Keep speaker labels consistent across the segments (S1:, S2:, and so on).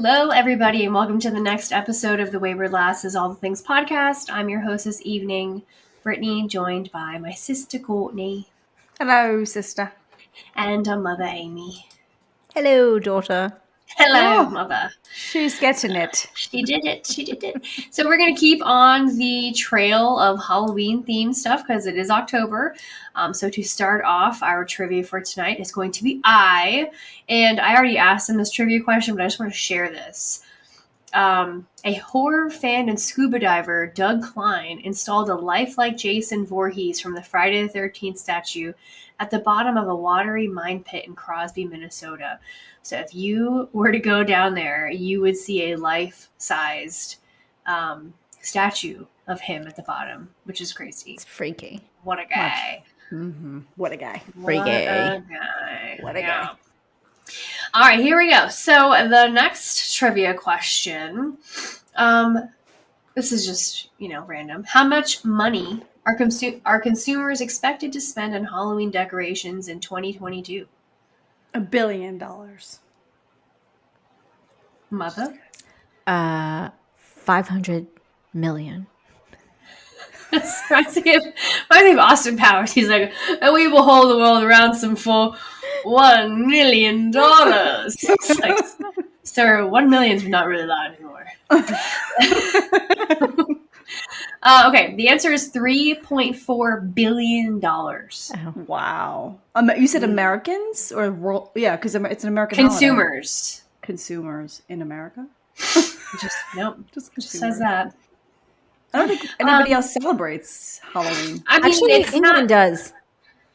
S1: Hello, everybody, and welcome to the next episode of the Wayward Lasses All the Things podcast. I'm your host this evening, Brittany, joined by my sister Courtney.
S2: Hello, sister.
S1: And mother Amy.
S3: Hello, daughter.
S1: Hello, mother.
S2: She's getting it.
S1: She did it. So we're going to keep on the trail of Halloween-themed stuff because it is October. So to start off, our trivia for tonight is going to be and I already asked him this trivia question, but I just want to share this. A horror fan and scuba diver, Doug Klein, installed a lifelike Jason Voorhees from the Friday the 13th statue at the bottom of a watery mine pit in Crosby, Minnesota. So if you were to go down there, you would see a life-sized statue of him at the bottom, which is crazy.
S3: It's freaky.
S1: What a guy.
S2: Mm-hmm. What a guy.
S3: Freaky.
S1: What a guy. All right, here we go. So the next trivia question, this is just, random. How much money are consumers expected to spend on Halloween decorations in 2022?
S2: $1 billion.
S1: Mother?
S3: 500 million.
S1: Reminds me of Austin Powers. He's like, and we will hold the world ransom for $1 million. It's like, sir, 1 million is not really loud anymore. Okay, the answer is $3.4 billion.
S3: Oh.
S2: Wow. You said Americans or world? Yeah, because it's an American
S1: consumers.
S2: Holiday. Consumers in America?
S1: Nope.
S2: Just
S1: says that.
S2: I don't think anybody else celebrates Halloween.
S1: I mean,
S3: actually, England does.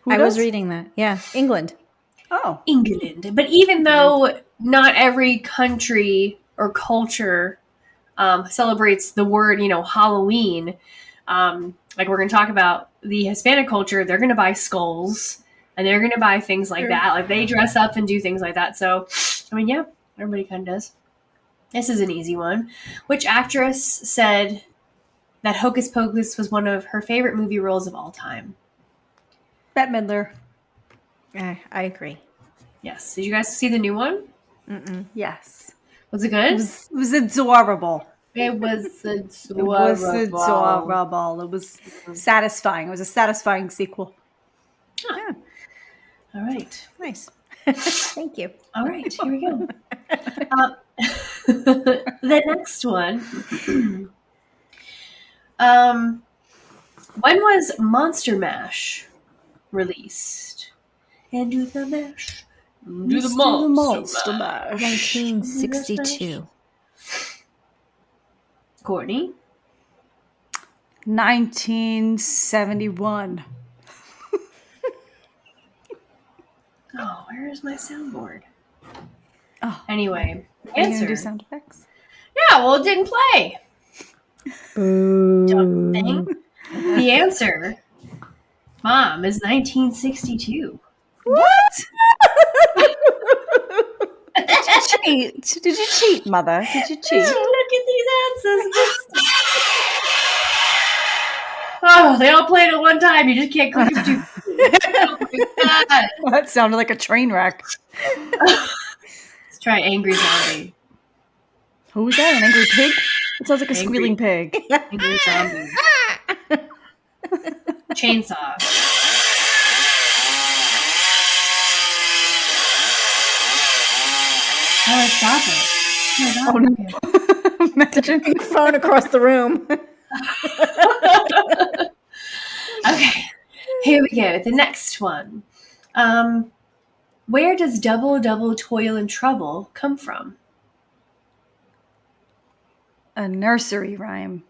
S2: Who
S3: was
S2: does?
S3: reading that. Yeah, England.
S2: Oh.
S1: England. But even though not every country or culture celebrates the word, Halloween, like we're going to talk about the Hispanic culture, they're going to buy skulls and they're going to buy things like that. Like they dress up and do things like that. So, I mean, yeah, everybody kind of does. This is an easy one. Which actress said that Hocus Pocus was one of her favorite movie roles of all time?
S2: Bette Midler.
S3: I agree.
S1: Yes. Did you guys see the new one?
S3: Mm-mm.
S2: Yes.
S1: Was it good?
S2: It was adorable.
S1: It was
S2: adorable. It was satisfying. It was a satisfying sequel.
S1: Huh.
S3: Yeah.
S1: All right.
S3: Nice. Thank you.
S1: All right. Here we go. The next one. When was Monster Mash released? And do the mash. Do the monster mash.
S3: 1962.
S1: Courtney?
S2: 1971.
S1: Oh, where is my soundboard?
S2: Oh.
S1: Anyway,
S2: Are you
S1: answer.
S2: gonna do sound effects?
S1: Yeah, well, it didn't play.
S3: Boo.
S1: Dumb thing. The answer, Mom, is 1962.
S2: What? Did you cheat, Mother? Did you cheat?
S1: Look at these answers. Oh, they all played at one time. You just can't click them too. Oh my God.
S2: Well, that sounded like a train wreck.
S1: Let's try Angry Zombie.
S2: Who was that? An angry pig? It sounds like a
S1: Angry.
S2: squealing pig.
S1: Angry Zombie. Chainsaw. Oh, stop it.
S2: Oh, no. Imagine.
S3: Phone across the room.
S1: Okay, here we go. The next one. Where does double, double, toil and trouble come from?
S2: A nursery rhyme.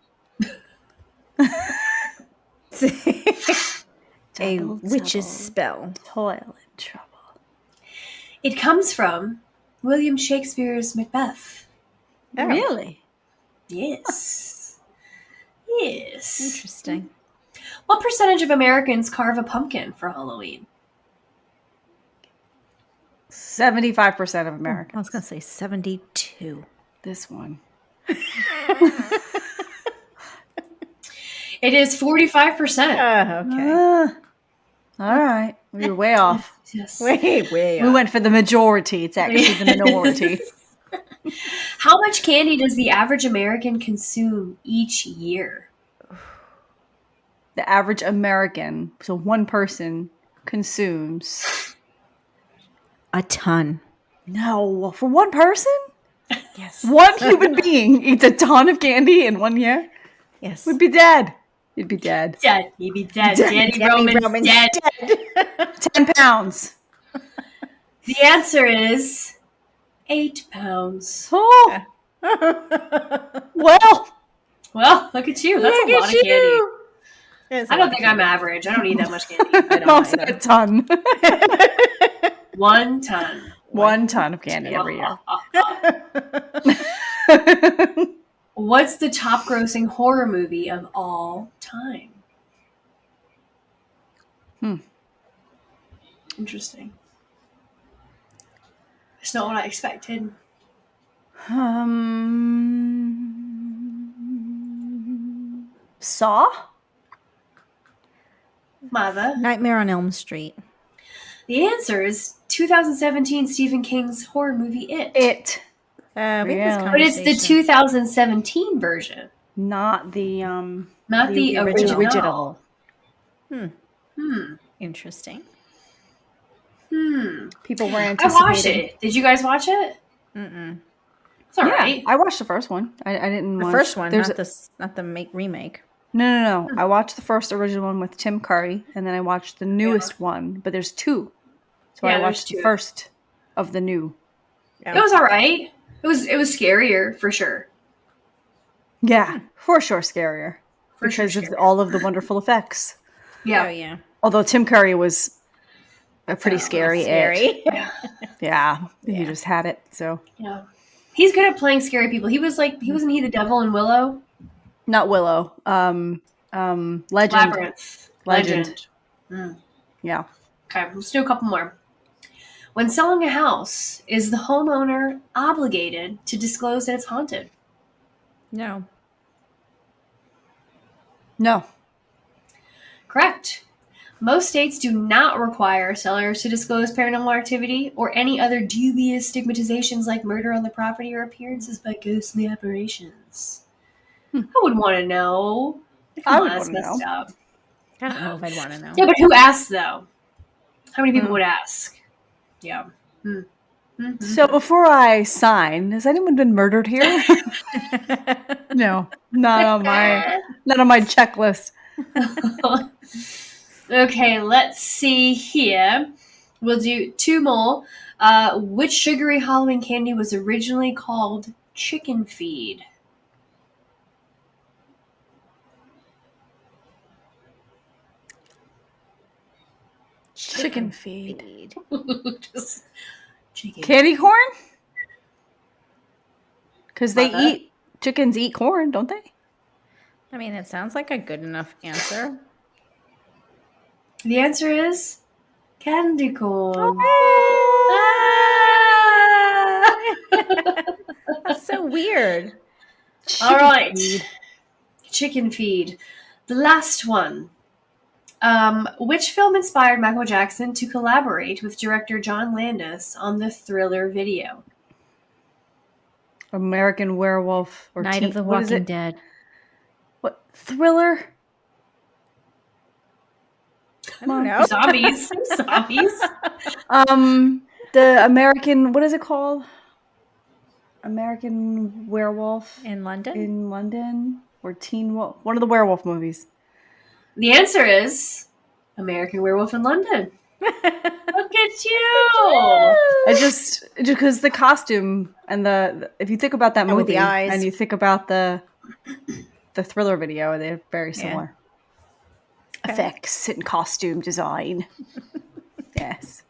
S3: A witch's spell.
S2: Toil and trouble.
S1: It comes from William Shakespeare's Macbeth.
S3: Oh.
S2: Really?
S1: Yes. Yes.
S3: Interesting.
S1: What percentage of Americans carve a pumpkin for Halloween?
S2: 75% of
S3: I
S2: Americans.
S3: was going to say 72.
S2: This one.
S1: It is 45%.
S3: Okay.
S2: All right. We were way off.
S1: Yes.
S3: Way
S2: We went for the majority. It's actually the minority.
S1: How much candy does the average American consume each year?
S2: The average American, so one person, consumes.
S3: A ton.
S2: No, for one person?
S3: Yes.
S2: One human being eats a ton of candy in 1 year?
S3: Yes.
S2: Would be dead. You'd be dead.
S1: Dead. You'd be dead.
S3: Danny
S1: Roman's dead.
S2: 10 pounds.
S1: The answer is 8 pounds.
S2: Oh, well.
S1: Well, look at you. That's a lot of candy.
S3: Yes,
S1: I don't think I'm average. I don't eat that much candy.
S2: Mom said a ton.
S1: 1 ton.
S2: 1 ton of candy every year.
S1: What's the top grossing horror movie of all time? Interesting. It's not what I expected.
S2: Saw?
S1: Mother.
S3: Nightmare on Elm Street.
S1: The answer is 2017 Stephen King's horror movie It.
S2: It.
S3: We had this
S2: Really?
S1: But it's the
S3: conversation.
S1: 2017 version,
S2: Not the
S1: not the original.
S3: Interesting.
S2: people were
S1: I
S2: anticipating.
S1: watched it. Did you guys watch it?
S3: Mm-mm.
S1: It's all
S2: Yeah,
S1: right.
S2: I watched the first one. I didn't
S3: The
S2: watch
S3: first one,
S2: there's
S3: not the remake.
S2: No. I watched the first original one with Tim Curry, and then I watched the newest one. But there's 2, so
S1: Yeah,
S2: I
S1: there's
S2: watched the
S1: 2.
S2: first of the new.
S1: It was all right. It was scarier for sure.
S2: Yeah, for sure scarier
S1: For sure
S2: because of
S1: scarier.
S2: all of the wonderful effects.
S1: Yeah.
S3: Oh yeah.
S2: Although Tim Curry was a pretty scary.
S3: Scary.
S2: Yeah, he just had it. So
S1: Yeah. He's good at playing scary people. Wasn't he the devil in Willow?
S2: not Willow. Legend.
S1: Labyrinth.
S2: Legend.
S1: Mm.
S2: Yeah.
S1: Okay, let's do a couple more. When selling a house, is the homeowner obligated to disclose that it's haunted?
S3: No.
S2: No.
S1: Correct. Most states do not require sellers to disclose paranormal activity or any other dubious stigmatizations like murder on the property or appearances by ghostly apparitions. I would want to know.
S2: I would
S1: That's
S2: wanna
S1: messed
S2: know.
S1: up.
S3: I don't know if I'd want to know.
S1: Yeah, but who asks though? How many people would ask? Yeah.
S2: So before I sign, has anyone been murdered here? No, not on my checklist.
S1: Okay, let's see here. We'll do 2 more. Which sugary Halloween candy was originally called chicken feed?
S2: Chicken feed.
S1: Just chicken.
S2: Candy corn? Because
S1: Mother?
S2: chickens eat corn, don't they?
S3: I mean, it sounds like a good enough answer.
S1: The answer is candy corn.
S3: That's so weird.
S1: All right. Chicken feed. The last one. Which film inspired Michael Jackson to collaborate with director John Landis on the Thriller video?
S2: American Werewolf or
S3: Night of the
S2: what is
S3: Walking
S2: it?
S3: Dead.
S2: What Thriller?
S3: I don't know.
S1: Zombies.
S2: The American, what is it called? American Werewolf
S3: In London?
S2: in London or Teen Wolf? One of the werewolf movies.
S1: The answer is American Werewolf in London. Look at you!
S2: I just because the costume and if you think about that movie
S3: with the eyes.
S2: and you think about the Thriller video, they're very similar. Effects and costume design. Yes.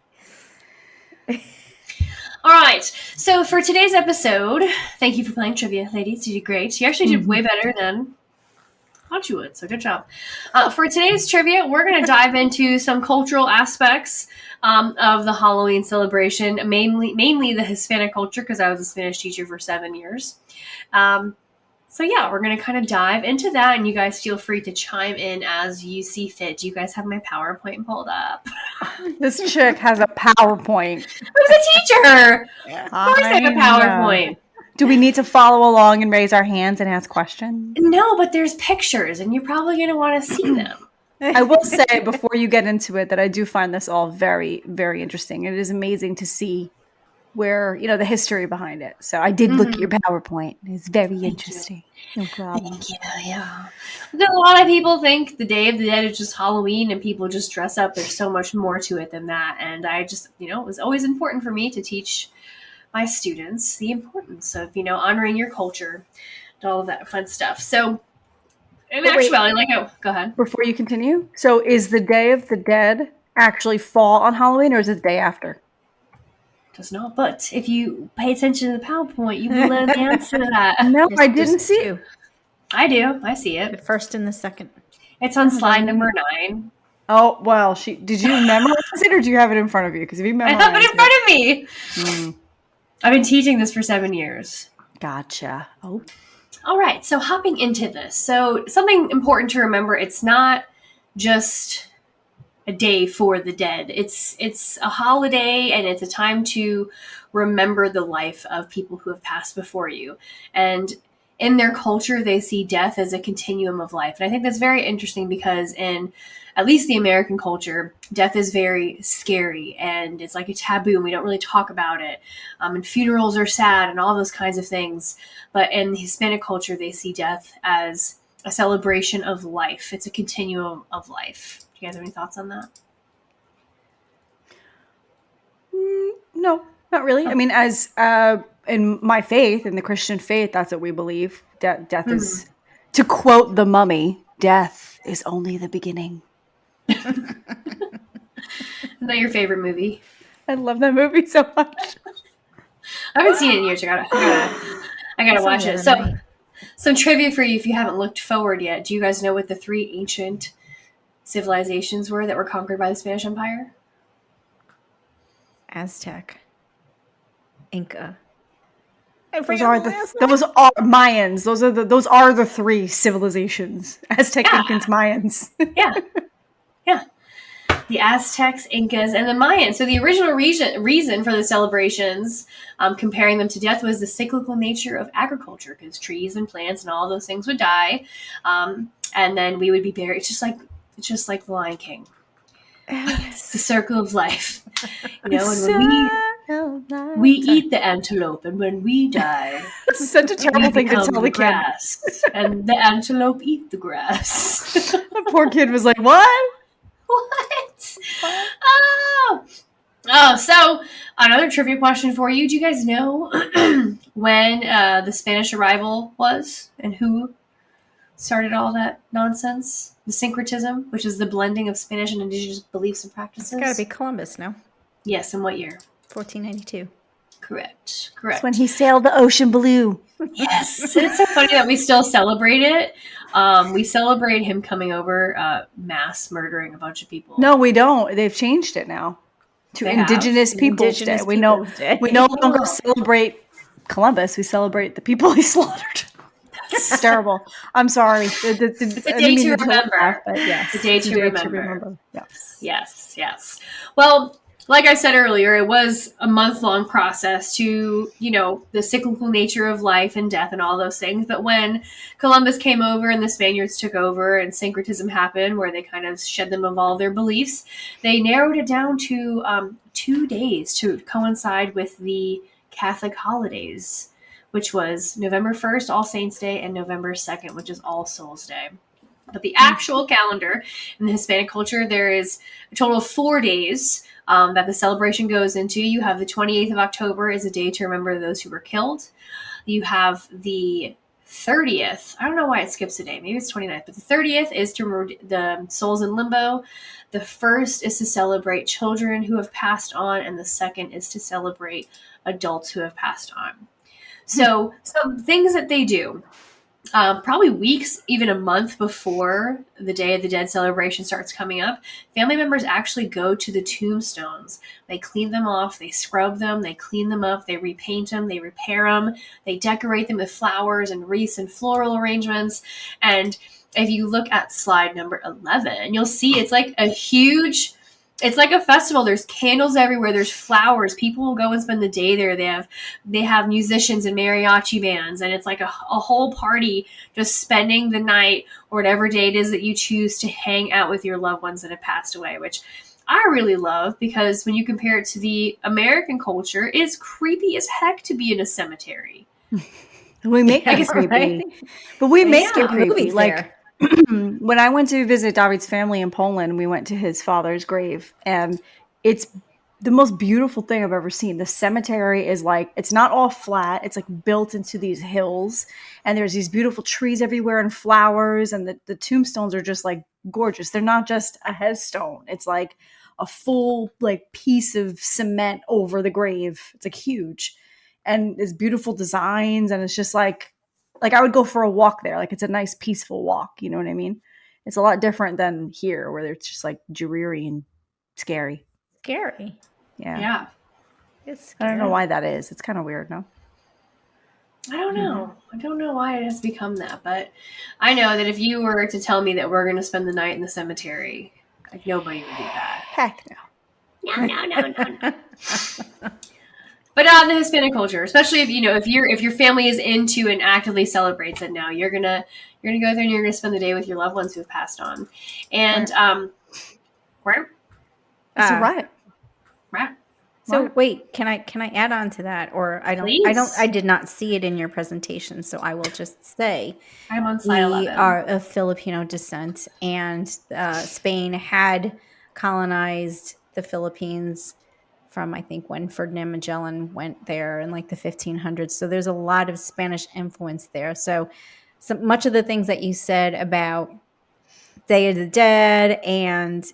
S1: All right. So for today's episode, thank you for playing trivia, ladies. You did great. You actually did way better than I thought you would. So good job. For today's trivia, we're going to dive into some cultural aspects of the Halloween celebration, mainly the Hispanic culture, because I was a Spanish teacher for 7 years. So yeah, we're going to kind of dive into that, and you guys feel free to chime in as you see fit. Do you guys have my PowerPoint pulled up?
S2: This chick has a PowerPoint.
S1: I was a teacher.
S3: Yeah.
S1: Of course I have a PowerPoint.
S2: Do we need to follow along and raise our hands and ask questions?
S1: No, but there's pictures, and you're probably going to want to see them.
S2: I will say before you get into it that I do find this all very, very interesting. It is amazing to see where, the history behind it. So I did look at your PowerPoint. It's very interesting. No problem.
S1: Thank you. Yeah. Because a lot of people think the Day of the Dead is just Halloween and people just dress up. There's so much more to it than that. And I just, it was always important for me to teach my students the importance of, honoring your culture and all of that fun stuff. So in actuality, go ahead.
S2: Before you continue, so is the Day of the Dead actually fall on Halloween or is it the day after?
S1: Does not, but if you pay attention to the PowerPoint, you will learn the answer to that.
S2: No, I didn't see it.
S1: I do. I see it.
S3: The first and the second.
S1: It's on slide number 9.
S2: Oh, well, did you memorize it or do you have it in front of you? Because if you memorize
S1: I have it in front of me. I've been teaching this for 7 years.
S2: Gotcha. Oh.
S1: All right. So hopping into this. So something important to remember, it's not just a day for the dead. It's a holiday, and it's a time to remember the life of people who have passed before you. And in their culture, they see death as a continuum of life. And I think that's very interesting because in at least the American culture, death is very scary and it's like a taboo and we don't really talk about it. And funerals are sad and all those kinds of things. But in the Hispanic culture, they see death as a celebration of life. It's a continuum of life. Do you guys have any thoughts on that?
S2: No, not really. I mean, as in my faith, in the Christian faith, that's what we believe. Death is, to quote the Mummy, death is only the beginning.
S1: Is that your favorite movie?
S2: I love that movie so much.
S1: I haven't seen it in years. I gotta watch it. So, some trivia for you if you haven't looked forward yet. Do you guys know what the 3 ancient civilizations were that were conquered by the Spanish Empire?
S3: Aztec. Inca.
S2: Those are Mayans. Those are the 3 civilizations. Aztec, Incans, Mayans.
S1: Yeah. The Aztecs, Incas, and the Mayans. So the original reason for the celebrations, comparing them to death, was the cyclical nature of agriculture, because trees and plants and all those things would die, and then we would be buried. It's just like the Lion King. It's the circle of life. And when we eat the antelope, and when we die,
S2: it's such a terrible thing to tell the
S1: grass, and the antelope eat the grass.
S2: The poor kid was like, "What?
S1: What? Oh, so another trivia question for you. Do you guys know when the Spanish arrival was and who started all that nonsense? The syncretism, which is the blending of Spanish and indigenous beliefs and practices.
S3: It's got to be Columbus, no?
S1: Yes, in what year?
S3: 1492.
S1: Correct.
S2: That's when he sailed the ocean blue.
S1: Yes. And it's so funny that we still celebrate it. We celebrate him coming over, mass murdering a bunch of people.
S2: No, we don't. They've changed it now to Indigenous Peoples Day. We no longer celebrate Columbus. We celebrate the people he slaughtered. It's terrible. I'm sorry.
S1: The day to remember.
S2: Yes,
S1: the day to remember.
S2: Yes.
S1: Yes. Well, like I said earlier, it was a month-long process to, the cyclical nature of life and death and all those things. But when Columbus came over and the Spaniards took over and syncretism happened, where they kind of shed them of all their beliefs, they narrowed it down to 2 days to coincide with the Catholic holidays, which was November 1st, All Saints Day, and November 2nd, which is All Souls Day. But the actual calendar in the Hispanic culture, there is a total of 4 days that the celebration goes into. You have the 28th of October is a day to remember those who were killed. You have the 30th. I don't know why it skips a day. Maybe it's 29th. But the 30th is to remember the souls in limbo. The 1st is to celebrate children who have passed on. And the 2nd is to celebrate adults who have passed on. So some things that they do. Probably weeks, even a month before the Day of the Dead celebration starts coming up, family members actually go to the tombstones. They clean them off, they scrub them, they clean them up, they repaint them, they repair them, they decorate them with flowers and wreaths and floral arrangements. And if you look at slide number 11, you'll see it's like a huge It's like a festival. There's candles everywhere. There's flowers. People will go and spend the day there. They have musicians and mariachi bands, and it's like a whole party just spending the night or whatever day it is that you choose to hang out with your loved ones that have passed away, which I really love because when you compare it to the American culture, it's creepy as heck to be in a cemetery.
S2: We make it creepy,
S3: right?
S2: but we
S3: They
S2: make
S3: skip
S2: it creepy.
S3: movies
S2: Like
S3: there.
S2: when I went to visit David's family in Poland, we went to his father's grave, and it's the most beautiful thing I've ever seen. The cemetery is like, it's not all flat. It's like built into these hills, and there's these beautiful trees everywhere and flowers, and the tombstones are just like gorgeous. They're not just a headstone. It's like a full like piece of cement over the grave. It's like huge, and it's beautiful designs, and it's just like I would go for a walk there. Like it's a nice peaceful walk. You know what I mean? It's a lot different than here where it's just like dreary and scary.
S3: Scary.
S2: Yeah.
S1: Yeah.
S3: It's
S2: I
S3: scary.
S2: don't know why that is. It's kind of weird, no?
S1: I don't know. I don't know why it has become that, but I know that if you were to tell me that we're going to spend the night in the cemetery, like nobody would do that.
S2: Heck no.
S1: No. But the Hispanic culture, especially if if your family is into and actively celebrates it now, you're gonna go there and you're gonna spend the day with your loved ones who have passed on. And where?
S2: It's a riot.
S1: Right.
S3: So wait, can I add on to that, or I did not see it in your presentation, so I will just say
S1: I'm on slide 11.
S3: We are of Filipino descent, and Spain had colonized the Philippines from, I think, when Ferdinand Magellan went there in like the 1500s. So there's a lot of Spanish influence there. So much of the things that you said about Day of the Dead and,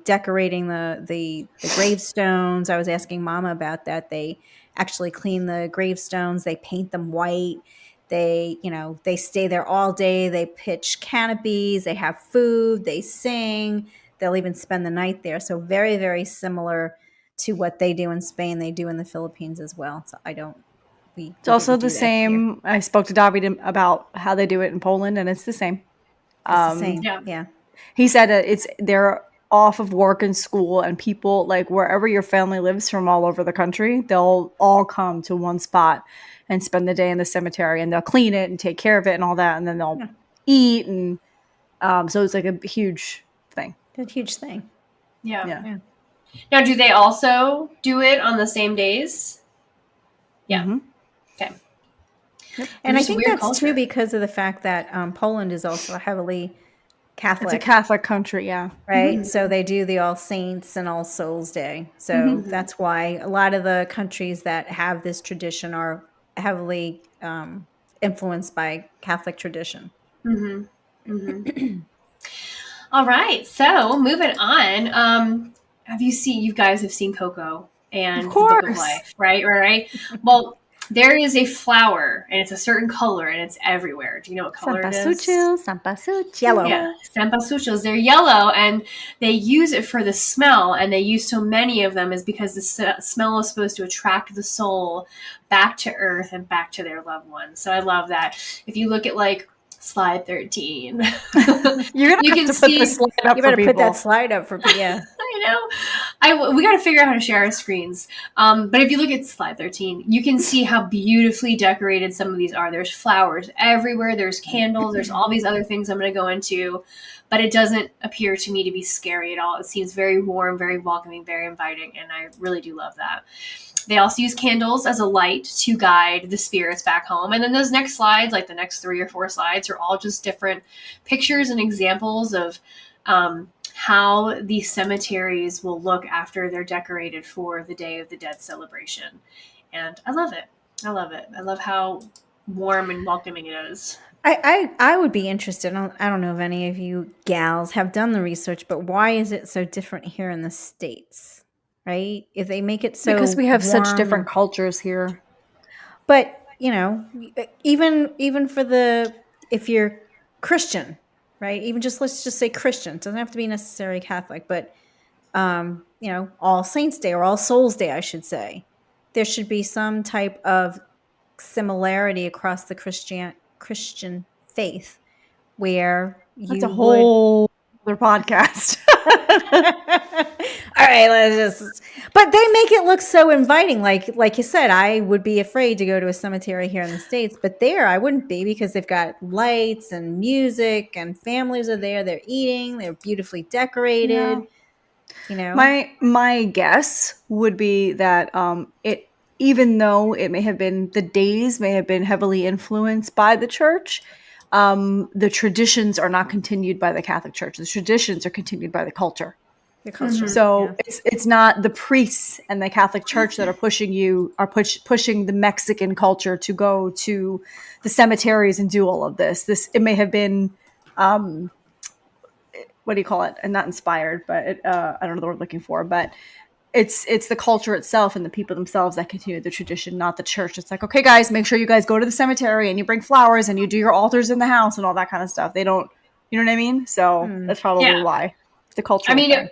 S3: decorating the gravestones. I was asking Mama about that. They actually clean the gravestones. They paint them white. They stay there all day. They pitch canopies. They have food. They sing. They'll even spend the night there. So very, very similar to what they do in Spain, they do in the Philippines as well. So
S2: it's also the same. I spoke to David about how they do it in Poland, and it's the same.
S3: It's the same. Yeah.
S2: He said they're off of work and school, and people like wherever your family lives from all over the country, they'll all come to one spot and spend the day in the cemetery, and they'll clean it and take care of it and all that, and then they'll eat, and so it's like a huge thing.
S3: A huge thing.
S1: Yeah. Now, do they also do it on the same days? Yeah.
S2: Mm-hmm.
S1: Okay.
S3: Yep. And I think that's
S1: culture.
S3: too because of the fact that Poland is also a heavily Catholic.
S2: It's a Catholic country, yeah.
S3: Right? Mm-hmm. So they do the All Saints and All Souls Day. So that's why a lot of the countries that have this tradition are heavily influenced by Catholic tradition.
S1: Mm-hmm. Mm-hmm. All right. So moving on. You guys have seen Coco and the Book of Life, right? Right. Well, there is a flower, and it's a certain color, and it's everywhere. Do you know what color it is?
S2: Cempasúchil.
S3: Yellow.
S1: Yeah, cempasúchils. They're yellow, and they use it for the smell, and they use so many of them is because the smell is supposed to attract the soul back to earth and back to their loved ones. So I love that. If you look at like slide 13.
S2: You can put this slide up.
S3: You better put that slide up for people. Yeah.
S1: I know. We got to figure out how to share our screens. But if you look at slide 13, you can see how beautifully decorated some of these are. There's flowers everywhere. There's candles. There's all these other things I'm going to go into. But it doesn't appear to me to be scary at all. It seems very warm, very welcoming, very inviting. And I really do love that. They also use candles as a light to guide the spirits back home. And then those next slides, like the next 3 or 4 slides, are all just different pictures and examples of how the cemeteries will look after they're decorated for the Day of the Dead celebration. And I love it. I love how warm and welcoming it is.
S3: I would be interested. I don't know if any of you gals have done the research, but why is it so different here in the States? Right? If they make it so
S2: because we have
S3: warm,
S2: such different cultures here.
S3: But even for if you're Christian, right? Even let's just say Christian. It doesn't have to be necessarily Catholic, but All Saints Day or All Souls Day, I should say. There should be some type of similarity across the Christian faith where
S2: that's a whole other podcast.
S3: All right, let's just. But they make it look so inviting. Like you said, I would be afraid to go to a cemetery here in the States, but there I wouldn't be because they've got lights and music and families are there. They're eating. They're beautifully decorated.
S2: Yeah.
S3: You know,
S2: My guess would be that it, even though it may have been, the days may have been heavily influenced by the church, the traditions are not continued by the Catholic Church. The traditions are continued by the culture.
S3: the culture.
S2: So
S3: Yeah.
S2: it's not the priests and the Catholic Church that are pushing the Mexican culture to go to the cemeteries and do all of this. It may have been, what do you call it? And not inspired, but I don't know the word I'm looking for, but it's the culture itself and the people themselves that continue the tradition, not the church. It's like, okay, guys, make sure you guys go to the cemetery and you bring flowers and you do your altars in the house and all that kind of stuff. They don't, you know what I mean? So that's probably why. It's the cultural thing.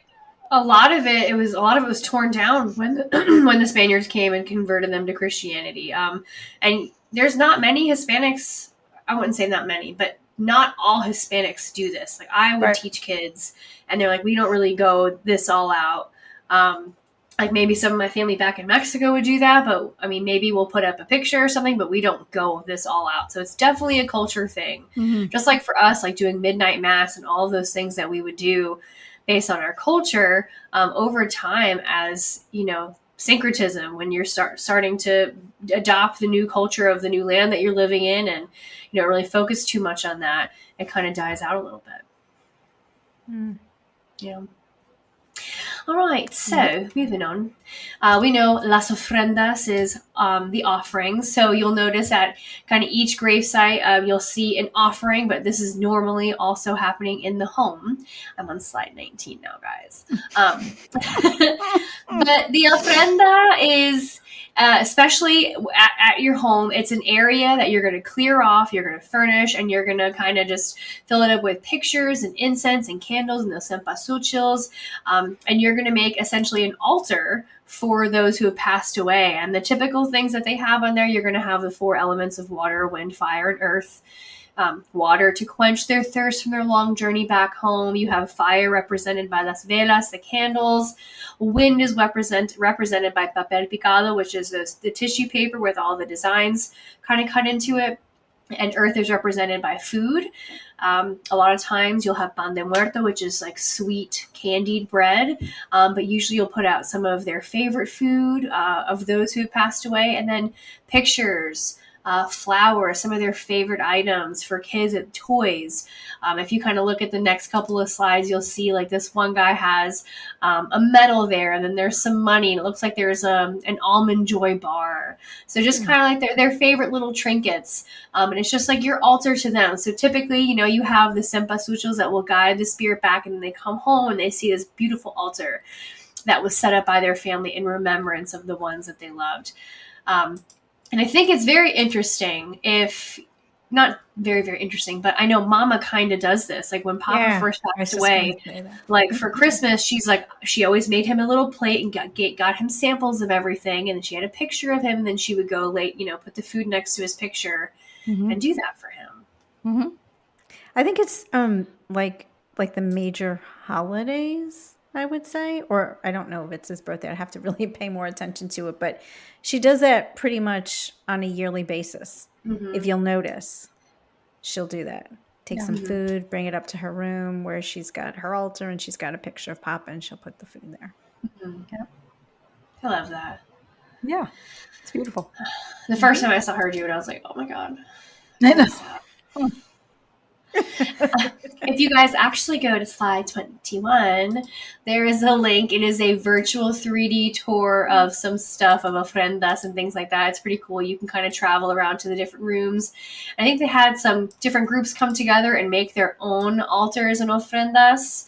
S1: A lot of it was torn down when the, when the Spaniards came and converted them to Christianity. And there's not many Hispanics. I wouldn't say not many, but not all Hispanics do this. Like I would teach kids, and they're like, we don't really go this all out. Like maybe some of my family back in Mexico would do that, but I mean, maybe we'll put up a picture or something, but we don't go this all out. So it's definitely a culture thing. Just like for us, like doing midnight mass and all of those things that we would do based on our culture, over time, as you know, syncretism, when you're starting to adopt the new culture of the new land that you're living in, and you don't really focus too much on that, it kind of dies out a little bit. Yeah. All right, so moving on. We know las ofrendas is the offerings. So you'll notice at kind of each gravesite, you'll see an offering, but this is normally also happening in the home. I'm on slide 19 now, guys. But the ofrenda is, especially at your home, it's an area that you're going to clear off, you're going to furnish, and you're going to kind of just fill it up with pictures and incense and candles and the cempasúchils. And you're going to make essentially an altar for those who have passed away. And the typical things that they have on there, you're going to have the 4 elements of water, wind, fire, and earth. Water to quench their thirst from their long journey back home. You have fire represented by las velas, the candles. Wind is represented by papel picado, which is the tissue paper with all the designs kind of cut into it. And earth is represented by food. A lot of times you'll have pan de muerto, which is like sweet candied bread. But usually you'll put out some of their favorite food of those who have passed away. And then pictures, flowers, some of their favorite items for kids, and toys. If you kind of look at the next couple of slides, you'll see like this one guy has a medal there, and then there's some money, and it looks like there's an almond joy bar. So just kind of like their favorite little trinkets. And it's just like your altar to them. So typically, you know, you have the cempasúchils that will guide the spirit back, and then they come home and they see this beautiful altar that was set up by their family in remembrance of the ones that they loved. And I think it's very interesting, if not very, very interesting, but I know Mama kind of does this. Like when Papa first passed away, like for Christmas, she's like, she always made him a little plate and got him samples of everything. And then she had a picture of him, and then she would go put the food next to his picture and do that for him.
S3: I think it's like the major holidays, I would say, or I don't know if it's his birthday. I'd have to really pay more attention to it, but she does that pretty much on a yearly basis. If you'll notice, she'll do that. Take some food, bring it up to her room where she's got her altar and she's got a picture of Papa, and she'll put the food there.
S1: Yep. I love that.
S2: Yeah, it's beautiful.
S1: The first time I saw her do it, I was like, oh my God.
S2: I know.
S1: If you guys actually go to slide 21, there is a link. It is a virtual 3D tour of some stuff of ofrendas and things like that. It's pretty cool. You can kind of travel around to the different rooms. I think they had some different groups come together and make their own altars and ofrendas.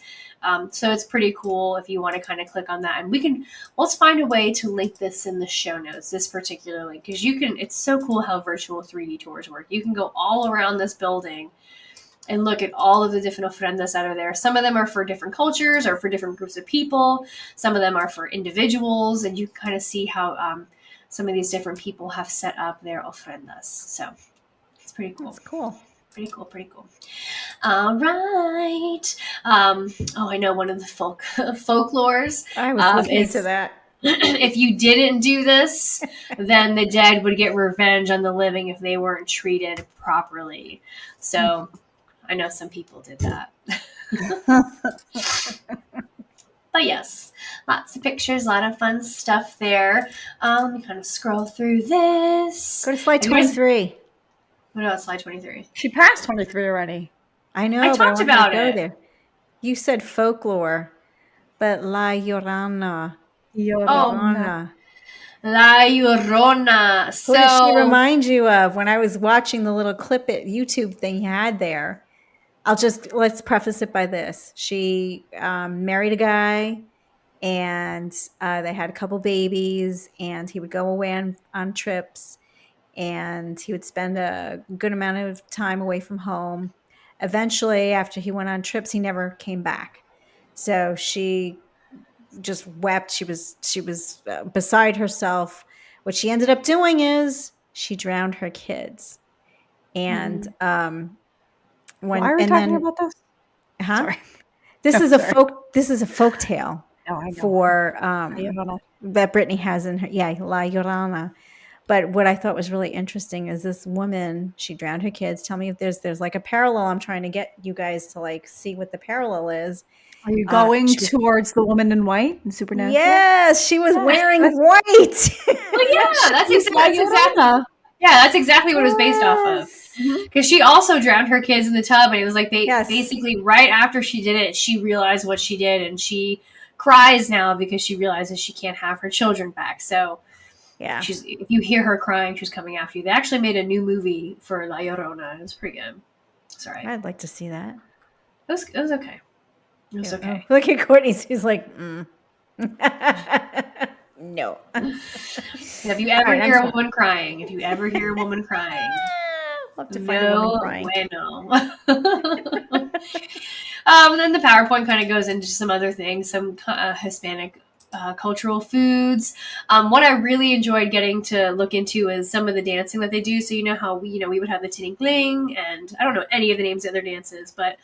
S1: So it's pretty cool if you want to kind of click on that. And let's find a way to link this in the show notes, this particular link, because it's so cool how virtual 3D tours work. You can go all around this building and look at all of the different ofrendas that are there. Some of them are for different cultures or for different groups of people. Some of them are for individuals, and you can kind of see how some of these different people have set up their ofrendas. So it's pretty cool.
S3: That's cool.
S1: Pretty cool. Pretty cool. All right. Oh, I know one of the folklores.
S3: I was listening
S1: is
S3: to that.
S1: if you didn't do this, then the dead would get revenge on the living if they weren't treated properly. So I know some people did that. But yes, lots of pictures, a lot of fun stuff there. Let me kind of scroll through this.
S3: Go to slide 23.
S1: What about slide 23?
S2: She passed 23 already.
S3: I know,
S1: I
S3: but I
S1: talked
S3: wanted
S1: about
S3: to go
S1: it.
S3: there. You said folklore, but La Llorona.
S2: Llorona.
S1: La Llorona.
S3: Who does she
S1: So
S3: remind you of? When I was watching the little clip it YouTube thing you had there, let's preface it by this. She married a guy, and they had a couple babies, and he would go away on trips, and he would spend a good amount of time away from home. Eventually, after he went on trips, he never came back. So she just wept. She was beside herself. What she ended up doing is she drowned her kids. And
S2: Why are we talking about this? Sorry.
S3: This
S2: No,
S3: is
S2: sorry.
S3: this is a folk tale
S2: No, I know.
S3: for
S2: Llorona.
S3: that Brittany has in her. Yeah, La Llorona. But what I thought was really interesting is this woman, she drowned her kids. Tell me if there's like a parallel. I'm trying to get you guys to like see what the parallel is.
S2: Are you going towards the woman in white in Supernatural?
S3: Yes, she was wearing white.
S1: well, yeah, that's exactly what it was based off of. Because she also drowned her kids in the tub, and it was like basically right after she did it, she realized what she did, and she cries now because she realizes she can't have her children back. So
S3: yeah,
S1: if you hear her crying, she's coming after you. They actually made a new movie for La Llorona. It was pretty good. Sorry,
S3: I'd like to see that.
S1: It was okay. It was okay.
S3: Look at Courtney. She's like, no.
S1: If you ever hear a woman crying, love
S3: to find a woman crying.
S1: Then the PowerPoint kind of goes into some other things, some Hispanic cultural foods. What I really enjoyed getting to look into is some of the dancing that they do. So you know how we would have the tinikling, and I don't know any of the names of other dances, but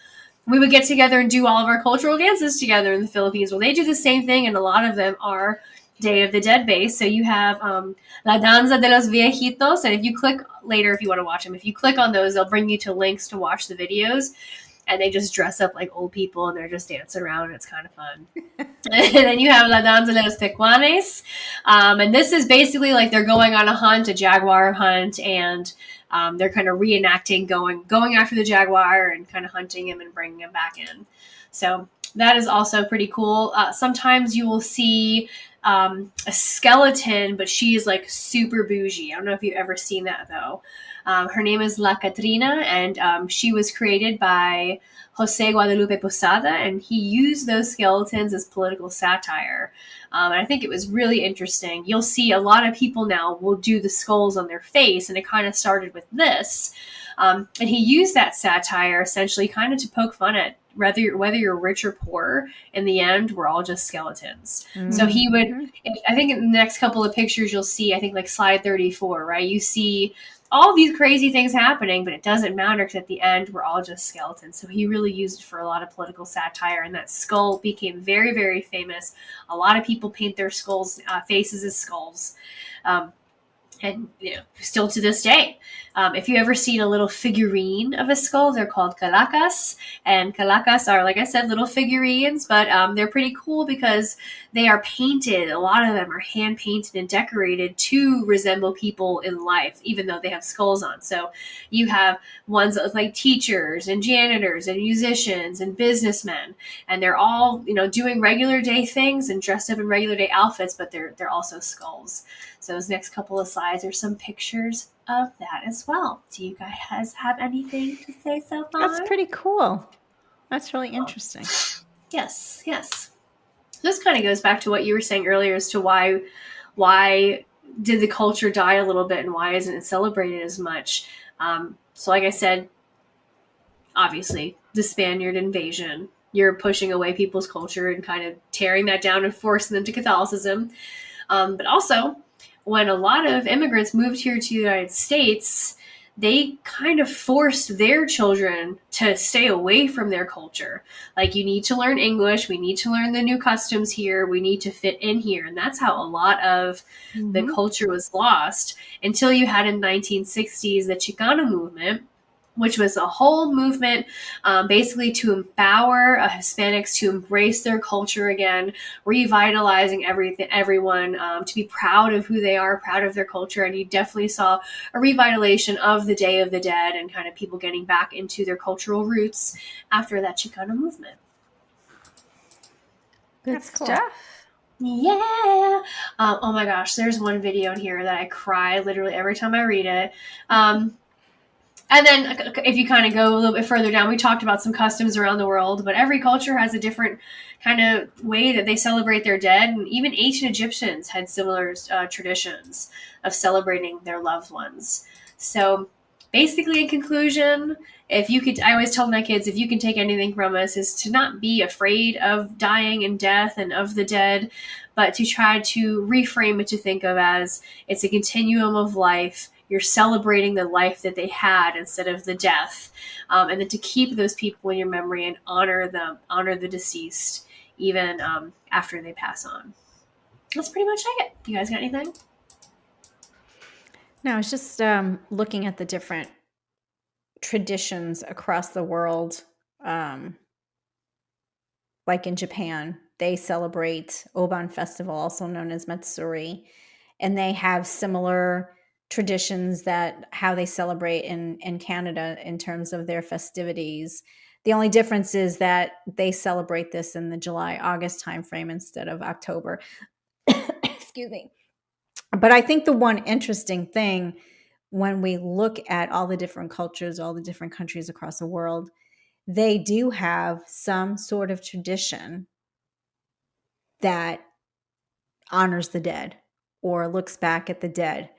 S1: we would get together and do all of our cultural dances together in the Philippines. Well, they do the same thing, and a lot of them are Day of the Dead based. So you have La Danza de los Viejitos, and if you click later, if you want to watch them, if you click on those, they'll bring you to links to watch the videos. And they just dress up like old people, and they're just dancing around, and it's kind of fun. And then you have La Danza de los Tecuanes. And this is basically like they're going on a hunt, a jaguar hunt, and they're kind of reenacting going after the jaguar and kind of hunting him and bringing him back in. So that is also pretty cool. Sometimes you will see a skeleton, but she is like super bougie. I don't know if you've ever seen that though. Her name is La Catrina, and she was created by Jose Guadalupe Posada, and he used those skeletons as political satire. And I think it was really interesting. You'll see a lot of people now will do the skulls on their face, and it kind of started with this. And he used that satire essentially kind of to poke fun at whether you're rich or poor. In the end, we're all just skeletons. Mm-hmm. So he would, I think in the next couple of pictures, you'll see, I think like slide 34, right? You see all these crazy things happening, but it doesn't matter because at the end, we're all just skeletons. So he really used it for a lot of political satire, and that skull became very, very famous. A lot of people paint their faces as skulls. And still to this day, if you ever seen a little figurine of a skull, they're called calacas. And calacas are, like I said, little figurines, but they're pretty cool because they are painted. A lot of them are hand painted and decorated to resemble people in life, even though they have skulls on. So you have ones that look like teachers and janitors and musicians and businessmen, and they're all doing regular day things and dressed up in regular day outfits, but they're also skulls. So those next couple of slides are some pictures of that as well. Do you guys have anything to say so far?
S3: That's pretty cool. That's really interesting.
S1: Yes. This kind of goes back to what you were saying earlier as to why did the culture die a little bit and why isn't it celebrated as much? So like I said, obviously the Spaniard invasion, you're pushing away people's culture and kind of tearing that down and forcing them to Catholicism. But also, when a lot of immigrants moved here to the United States, they kind of forced their children to stay away from their culture. Like, you need to learn English. We need to learn the new customs here. We need to fit in here. And that's how a lot of the culture was lost until you had in the 1960s the Chicano movement, which was a whole movement basically to empower Hispanics to embrace their culture again, revitalizing everyone to be proud of who they are, proud of their culture. And you definitely saw a revitalization of the Day of the Dead and kind of people getting back into their cultural roots after that Chicano movement.
S2: Good stuff.
S1: Yeah. Oh my gosh, there's one video in here that I cry literally every time I read it. And then if you kind of go a little bit further down, we talked about some customs around the world, but every culture has a different kind of way that they celebrate their dead. And even ancient Egyptians had similar traditions of celebrating their loved ones. So basically, in conclusion, I always tell my kids, if you can take anything from us, is to not be afraid of dying and death and of the dead, but to try to reframe it to think of as it's a continuum of life. You're celebrating the life that they had instead of the death. And then to keep those people in your memory and honor them, honor the deceased, even after they pass on. That's pretty much it. You guys got anything?
S3: No, I was just looking at the different traditions across the world. Like in Japan, they celebrate Oban Festival, also known as Matsuri, and they have similar traditions that how they celebrate in Canada in terms of their festivities. The only difference is that they celebrate this in the July-August timeframe instead of October. Excuse me. But I think the one interesting thing when we look at all the different cultures, all the different countries across the world, they do have some sort of tradition that honors the dead or looks back at the dead.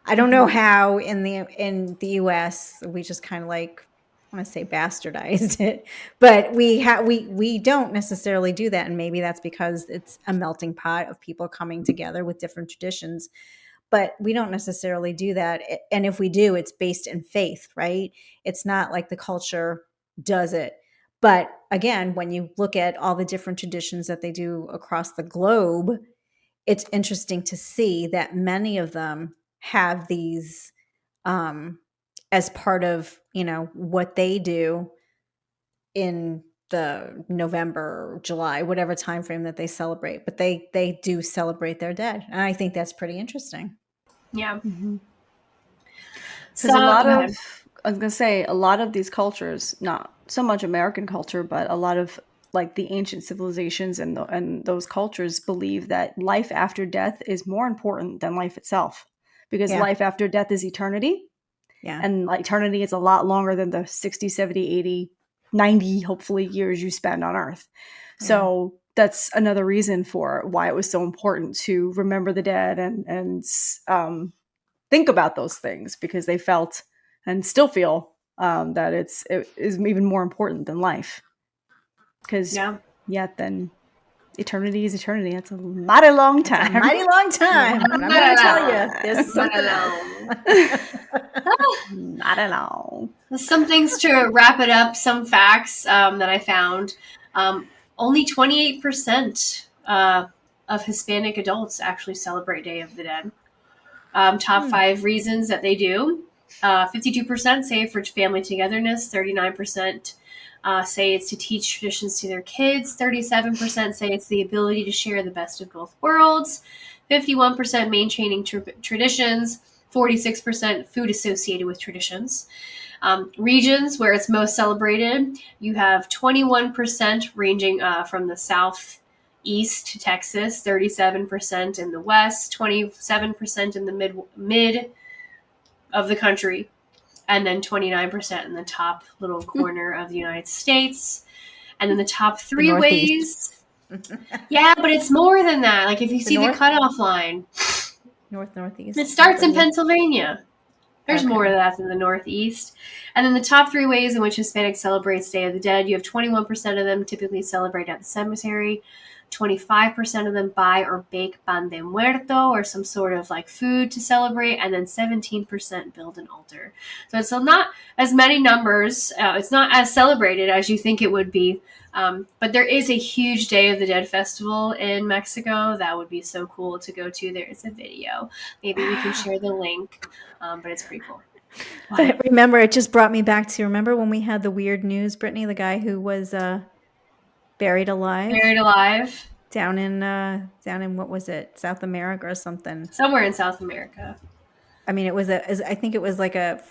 S3: I don't know how in the US we just kind of like, I want to say bastardized it, but we don't necessarily do that, and maybe that's because it's a melting pot of people coming together with different traditions. But we don't necessarily do that, and if we do, it's based in faith, right? It's not like the culture does it. But again, when you look at all the different traditions that they do across the globe, it's interesting to see that many of them have these as part of, what they do in the November, July, whatever time frame that they celebrate. But they do celebrate their dead. And I think that's pretty interesting.
S1: Yeah.
S2: Because
S1: So,
S2: I was going to say, a lot of these cultures, not so much American culture, but a lot of like the ancient civilizations and those cultures believe that life after death is more important than life itself, because life after death is eternity.
S3: Yeah.
S2: And like, eternity is a lot longer than the 60, 70, 80, 90, hopefully, years you spend on Earth. Yeah. So that's another reason for why it was so important to remember the dead and think about those things, because they felt and still feel that it is even more important than life. Because then eternity is eternity. That's a mighty long time.
S3: It's a mighty long time. But I'm going to tell you, there's something
S2: I don't know.
S1: Some things to wrap it up. Some facts that I found. Only 28% of Hispanic adults actually celebrate Day of the Dead. Top 5 reasons that they do. 52% say it for family togetherness. 39% say it's to teach traditions to their kids. 37% say it's the ability to share the best of both worlds. 51% maintaining traditions. 46% food associated with traditions. Regions where it's most celebrated, you have 21% ranging from the southeast to Texas, 37% in the west, 27% in the mid of the country, and then 29% in the top little corner of the United States. And then the top 3 ways. Yeah, but it's more than that. Like if you see the cutoff line.
S3: Northeast.
S1: It starts in Pennsylvania. There's more of that than the Northeast. And then the top 3 ways in which Hispanics celebrate Day of the Dead, you have 21% of them typically celebrate at the cemetery. 25% of them buy or bake pan de muerto, or some sort of like food to celebrate, and then 17% build an altar. So it's not as many numbers. It's not as celebrated as you think it would be. But there is a huge Day of the Dead festival in Mexico. That would be so cool to go to. There is a video. Maybe we can share the link, but it's pretty cool.
S3: But remember, it just brought me back to, remember when we had the weird news, Brittany, the guy who was buried alive?
S1: Buried alive?
S3: Down in what was it? South America or something.
S1: Somewhere in South America.
S3: I mean, I think it was like a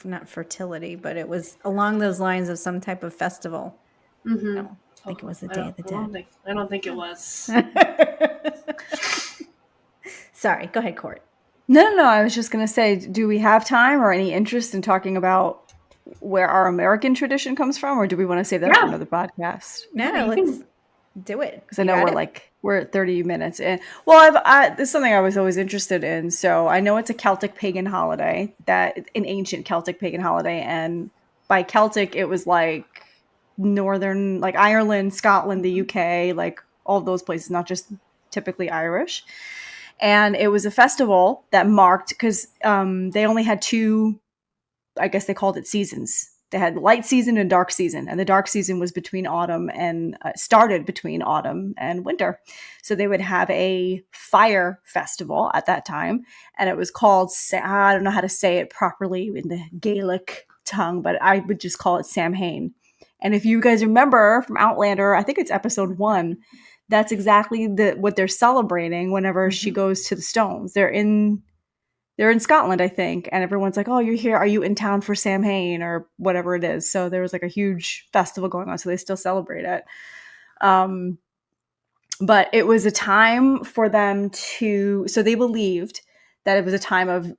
S3: not fertility, but it was along those lines of some type of festival.
S1: Mm-hmm.
S3: I don't think it was the Day of the Dead.
S1: I don't think it was.
S3: Sorry, go ahead, Court.
S2: No. I was just going to say, do we have time or any interest in talking about where our American tradition comes from, or do we want to save that for another podcast?
S3: No, let's do it.
S2: Because I know we're at 30 minutes in. Well, this is something I was always interested in. So I know it's a Celtic pagan holiday, an ancient Celtic pagan holiday, and by Celtic it was like northern, like Ireland, Scotland, the UK, like all of those places, not just typically Irish. And it was a festival that marked, because they only had two, I guess they called it seasons. They had light season and dark season. And the dark season was between autumn and started between autumn and winter. So they would have a fire festival at that time. And it was called, I don't know how to say it properly in the Gaelic tongue, but I would just call it Samhain. And if you guys remember from Outlander, I think it's episode 1, that's exactly what they're celebrating whenever she goes to the stones. They're in Scotland, I think, and everyone's like, "Oh, you're here. Are you in town for Samhain or whatever it is?" So there was like a huge festival going on, so they still celebrate it. But it was a time for them so they believed that it was a time of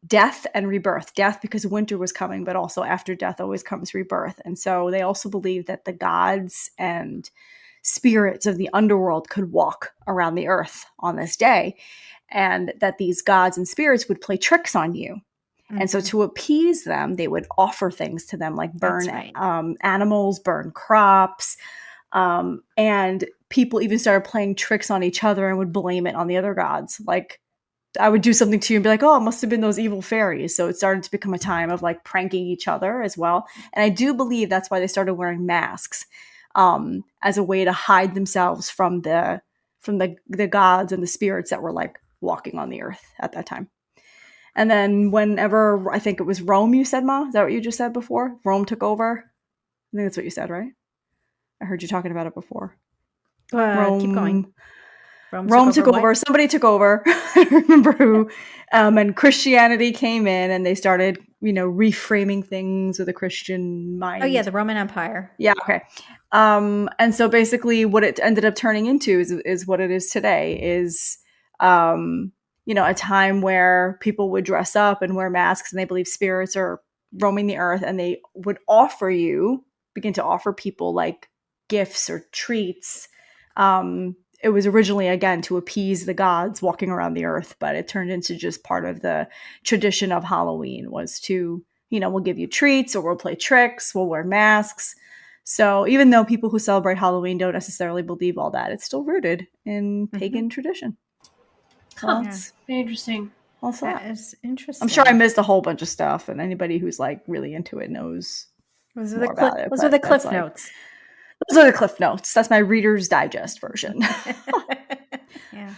S2: death and rebirth. Death because winter was coming, but also after death always comes rebirth. And so they also believed that the gods and spirits of the underworld could walk around the earth on this day, and that these gods and spirits would play tricks on you. Mm-hmm. And so to appease them, they would offer things to them, like burn animals, burn crops. And people even started playing tricks on each other and would blame it on the other gods. Like, I would do something to you and be like, "Oh, it must have been those evil fairies." So it started to become a time of like pranking each other as well. And I do believe that's why they started wearing masks, as a way to hide themselves from the gods and the spirits that were like walking on the earth at that time. And then whenever, I think it was Rome, you said, Ma? Is that what you just said before? Rome took over? I think that's what you said, right? I heard you talking about it before.
S3: Keep going.
S2: Rome took over. Somebody took over. I don't remember who. And Christianity came in and they started, reframing things with a Christian mind.
S3: Oh, yeah, the Roman Empire.
S2: Yeah, okay. And so basically what it ended up turning into is what it is today, is a time where people would dress up and wear masks, and they believe spirits are roaming the earth, and they would begin to offer people like gifts or treats. It was originally, again, to appease the gods walking around the earth, but it turned into just part of the tradition of Halloween, was to, we'll give you treats, or we'll play tricks, we'll wear masks. So even though people who celebrate Halloween don't necessarily believe all that, it's still rooted in pagan tradition.
S1: Huh. That's very interesting.
S2: Also,
S3: that is interesting.
S2: I'm sure I missed a whole bunch of stuff, and anybody who's like really into it knows more about it.
S3: Those are the cliff notes.
S2: Those are the cliff notes. That's my Reader's Digest version.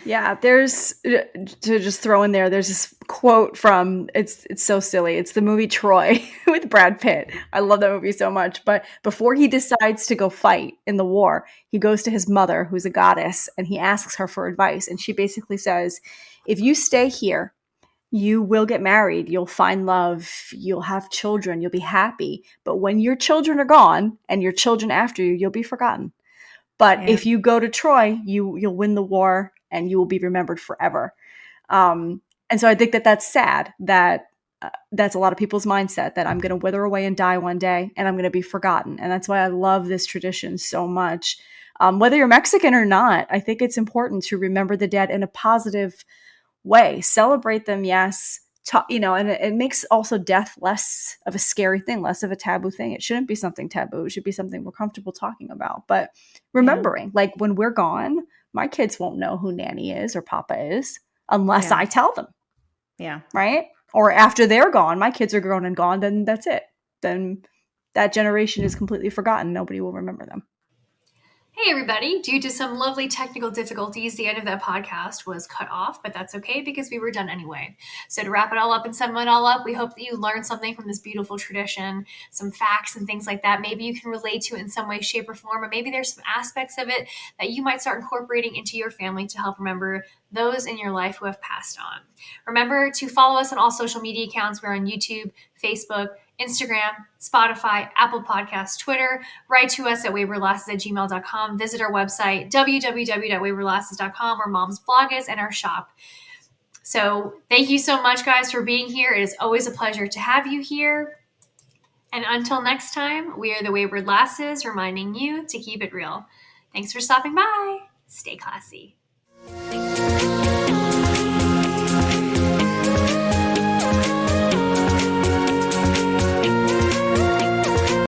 S2: Yeah. There's, to just throw in there's this quote from, it's so silly. It's the movie Troy with Brad Pitt. I love that movie so much. But before he decides to go fight in the war, he goes to his mother, who's a goddess, and he asks her for advice. And she basically says, "If you stay here, you will get married, you'll find love, you'll have children, you'll be happy. But when your children are gone and your children after you, you'll be forgotten. But if you go to Troy, you'll win the war and you will be remembered forever." And so I think that's sad, that that's a lot of people's mindset, that I'm going to wither away and die one day and I'm going to be forgotten. And that's why I love this tradition so much. Whether you're Mexican or not, I think it's important to remember the dead in a positive way. Celebrate them, yes. and it makes also death less of a scary thing, less of a taboo thing. It shouldn't be something taboo. It should be something we're comfortable talking about. But remembering, like when we're gone, my kids won't know who Nanny is or Papa is unless I tell them.
S3: Yeah.
S2: Right? Or after they're gone, my kids are grown and gone, then that's it. Then that generation is completely forgotten. Nobody will remember them.
S1: Hey, everybody. Due to some lovely technical difficulties, the end of that podcast was cut off, but that's okay because we were done anyway. So to wrap it all up and sum it all up, we hope that you learned something from this beautiful tradition, some facts and things like that. Maybe you can relate to it in some way, shape, or form, or maybe there's some aspects of it that you might start incorporating into your family to help remember those in your life who have passed on. Remember to follow us on all social media accounts. We're on YouTube, Facebook, Instagram, Spotify, Apple Podcasts, Twitter. Write to us at waywardlasses@gmail.com. Visit our website, www.waywardlasses.com, where Mom's blog is, and our shop. So thank you so much, guys, for being here. It is always a pleasure to have you here. And until next time, we are the Wayward Lasses, reminding you to keep it real. Thanks for stopping by. Stay classy.